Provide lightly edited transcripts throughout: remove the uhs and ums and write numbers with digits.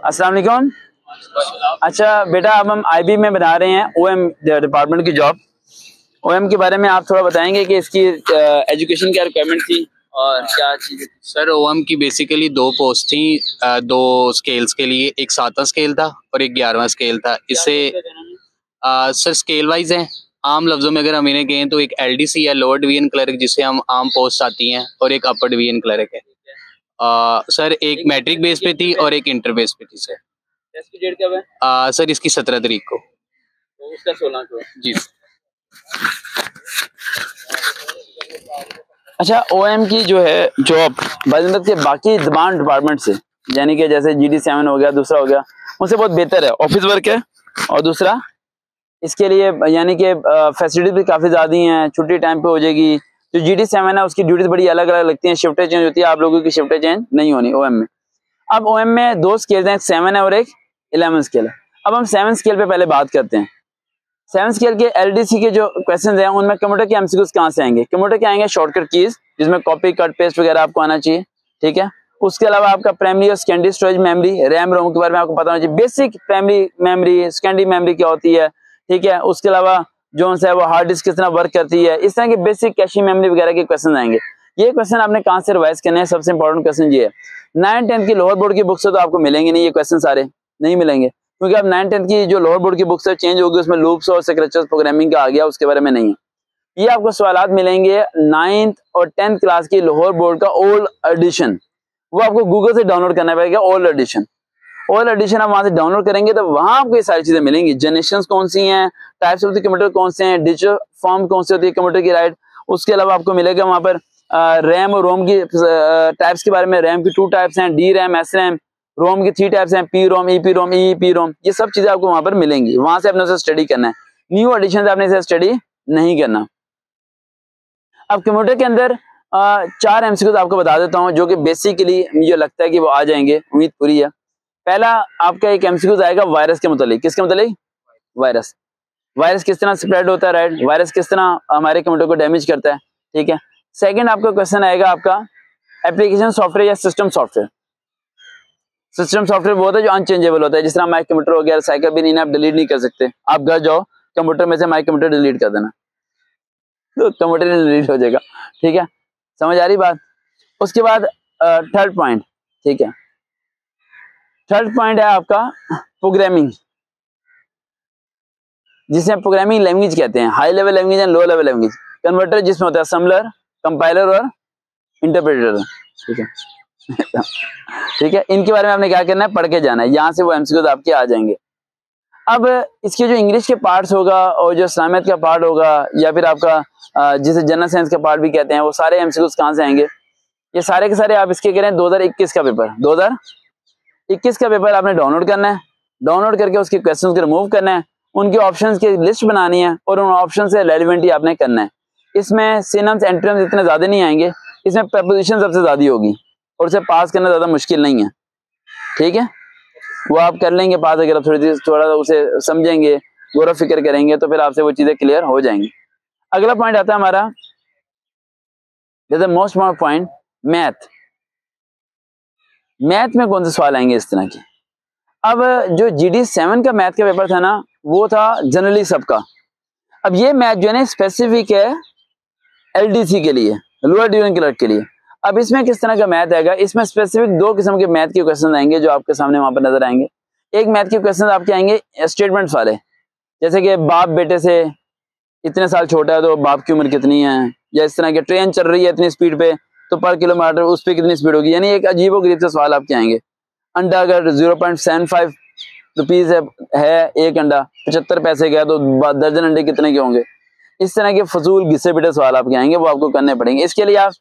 अस्सलाम वालेकुम। अच्छा बेटा, अब हम आईबी में बना रहे हैं ओएम डिपार्टमेंट की जॉब। ओएम के बारे में आप थोड़ा बताएंगे कि इसकी एजुकेशन क्या रिक्वायरमेंट थी और क्या चीज़ें? सर ओएम की बेसिकली दो पोस्ट थी, दो स्केल्स के लिए। एक 7वां स्केल था और एक 11वां स्केल था। इससे सर स्केल वाइज है। आम लफ्जों में अगर हम इन्हें कहें तो एक एलडीसी या लोअर डिवीजन क्लर्क जिसे हम आम पोस्ट आती हैं, और एक अपर डिवीजन क्लर्क है। सर एक मैट्रिक बेस पे थी और एक इंटर बेस पे थी सर। टेस्ट की डेट कब है? सर इसकी 17 तारीख को। तो उसका 16 को जी। अच्छा, ओएम की जो है जॉब बजनत के बाकी तमाम डिपार्टमेंट से, यानी कि जैसे GD7 हो गया, दूसरा हो गया, उनसे बहुत बेहतर है। ऑफिस वर्क है और दूसरा इसके लिए यानी कि फैसिलिटी भी काफ़ी ज़्यादा हैं। छुट्टी टाइम पे हो जाएगी। जो GD7 है उसकी ड्यूटीज बड़ी अलग अलग लगती हैं, शिफ्टें चेंज होती है। आप लोगों की शिफ्टें चेंज नहीं होनी ओएम में। अब ओएम में दो स्केल हैं, 7 है और एक 11 स्केल है। अब हम 7 स्केल पे पहले बात करते हैं। 7 स्केल के LDC के जो क्वेश्चन हैं उनमें कंप्यूटर के MCQs कहाँ से आएंगे? कंप्यूटर के आएंगे शॉर्टकट कीज, जिसमें कॉपी कट पेस्ट वगैरह आपको आना चाहिए, ठीक है। उसके अलावा आपका प्राइमरी और secondary storage memory, RAM ROM के बारे में आपको पता होना चाहिए। Basic primary memory, secondary memory क्या होती है, ठीक है। उसके अलावा जो है वो हार्ड डिस्क किस तरह वर्क करती है, इस तरह के बेसिक कैशिंग मेमोरी वगैरह के क्वेश्चन आएंगे। ये क्वेश्चन आपने कहाँ से रिवाइज करने हैं? सबसे इंपॉर्टेंट क्वेश्चन ये है। 9-10 की लोअर बोर्ड की बुक से तो आपको मिलेंगे नहीं, ये क्वेश्चन सारे नहीं मिलेंगे, क्योंकि अब 9-10 की जो लोअर बोर्ड की बुक्स है चेंज होगी, उसमें लूप्स और सिग्नेचर्स प्रोग्रामिंग का आ गया, उसके बारे में नहीं है। ये आपको सवालात मिलेंगे 9th और 10th क्लास की लोअर बोर्ड का ओल्ड एडिशन, वो आपको गूगल से डाउनलोड करना पड़ेगा। ओल्ड एडिशन आप वहां से डाउनलोड करेंगे तो वहां आपको ये सारी चीजें मिलेंगी। जनरेशंस कौन सी हैं, टाइप्स ऑफ द कंप्यूटर कौन से हैं, डिजिटल फॉर्म कौन सी होती है कंप्यूटर की, राइट। उसके अलावा आपको मिलेगा वहां पर रैम और रोम की टाइप्स के बारे में। रैम की 2 टाइप्स हैं, डी रैम, एस रैम। रोम की 3 टाइप्स हैं, पी रोम, ईपी रोम, ईपी रोम। ये सब चीजें आपको वहां पर मिलेंगी, वहां से अपने उसे स्टडी करना है। न्यू एडिशन से आपने इसे स्टडी नहीं करना। अब कंप्यूटर के अंदर 4 MCQs आपको बता देता हूँ, जो कि बेसिकली मुझे लगता है कि वो आ जाएंगे, उम्मीद पूरी है। पहला आपका एक MCQ आएगा वायरस के मुतालिक। किसके मुतालिक? वायरस किस तरह स्प्रेड होता है, राइट। वायरस किस तरह हमारे कंप्यूटर को डैमेज करता है, ठीक है। सेकंड आपका क्वेश्चन आएगा आपका एप्लीकेशन सॉफ्टवेयर या सिस्टम सॉफ्टवेयर। सिस्टम सॉफ्टवेयर वो होता है जो अनचेंजेबल होता है, जिस तरह माइक कंप्यूटर हो गया, साइकिल भी नहीं, आप डिलीट नहीं कर सकते। आप घर जाओ, कंप्यूटर में से माइक कंप्यूटर डिलीट कर देना, तो कंप्यूटर डिलीट हो जाएगा, ठीक है। समझ आ रही बात? उसके बाद थर्ड पॉइंट, ठीक है। थर्ड पॉइंट है आपका प्रोग्रामिंग, जिसे प्रोग्रामिंग लैंग्वेज कहते हैं। High level language and low level language. Converter जिसमें होता है असम्बलर, कंपाइलर और इंटरप्रेटर, ठीक है। ठीक है, इनके बारे में आपने क्या करना है, पढ़ के जाना है, यहाँ से वो MCQs आपके आ जाएंगे। अब इसके जो इंग्लिश के पार्ट्स होगा और जो इस्लामियत का पार्ट होगा, या फिर आपका जिसे जनरल साइंस का पार्ट भी कहते हैं, वो सारे MCQs कहाँ से आएंगे? ये सारे के सारे आप इसके करें 2021 का पेपर। 2021 का पेपर आपने डाउनलोड करना है। डाउनलोड करके उसके क्वेश्चंस को रिमूव करना है, उनके ऑप्शंस की लिस्ट बनानी है और उन ऑप्शन से रेलिवेंट ही आपने करना है। इसमें सिनम्स एंटोनिम्स इतने ज्यादा नहीं आएंगे, इसमें प्रपोजिशन सबसे ज्यादा होगी और उसे पास करना ज्यादा मुश्किल नहीं है, ठीक है। वो आप कर लेंगे पास, अगर आप थोड़ा उसे समझेंगे, गौर फिक्र करेंगे, तो फिर आपसे वो चीजें क्लियर हो जाएंगी। अगला पॉइंट आता है हमारा, जैसे most important point, math. Math में कौन से सवाल आएंगे इस तरह के? अब जो GD7 का मैथ का पेपर था ना, वो था जनरली सबका। अब ये मैथ जो है ना स्पेसिफिक है LDC के लिए, लोअर डिवीजन क्लर्क के लिए। अब इसमें किस तरह का मैथ आएगा? इसमें स्पेसिफिक 2 किस्म के मैथ के क्वेश्चन आएंगे जो आपके सामने वहां पर नजर आएंगे। एक मैथ के क्वेश्चन आपके आएंगे स्टेटमेंट्स वाले, जैसे कि बाप बेटे से इतने साल छोटा है तो बाप की उम्र कितनी है, या इस तरह के ट्रेन चल रही है इतनी स्पीड पे तो पर किलोमीटर उस पर कितनी स्पीड होगी। यानी एक अजीब गरीब से सवाल आपके आएंगे। अंडा अगर 0.75 रुपीज है एक अंडा, 75 पैसे का, तो दर्जन अंडे कितने के होंगे? इस तरह के फजूल घिसे पिटे सवाल आपके आएंगे, वो आपको करने पड़ेंगे। इसके लिए आप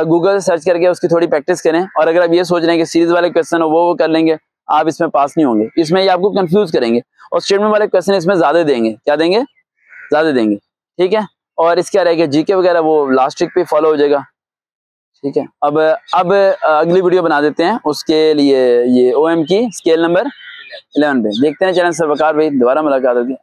गूगल सर्च करके उसकी थोड़ी प्रैक्टिस करें, और अगर आप ये सोच रहे हैं कि सीरीज वाले क्वेश्चन हो वो कर लेंगे, आप इसमें पास नहीं होंगे। इसमें ये आपको कंफ्यूज करेंगे, और स्टेटमेंट वाले क्वेश्चन इसमें ज्यादा देंगे। क्या देंगे? ज्यादा देंगे, ठीक है। और इसका रहेगा GK वगैरह, वो लास्ट ट्रिक पे फॉलो हो जाएगा, ठीक है। अब अगली वीडियो बना देते हैं उसके लिए, ये OM की स्केल नंबर 11 पे देखते हैं। चैनल से वकार भाई, दोबारा मुलाकात होगी।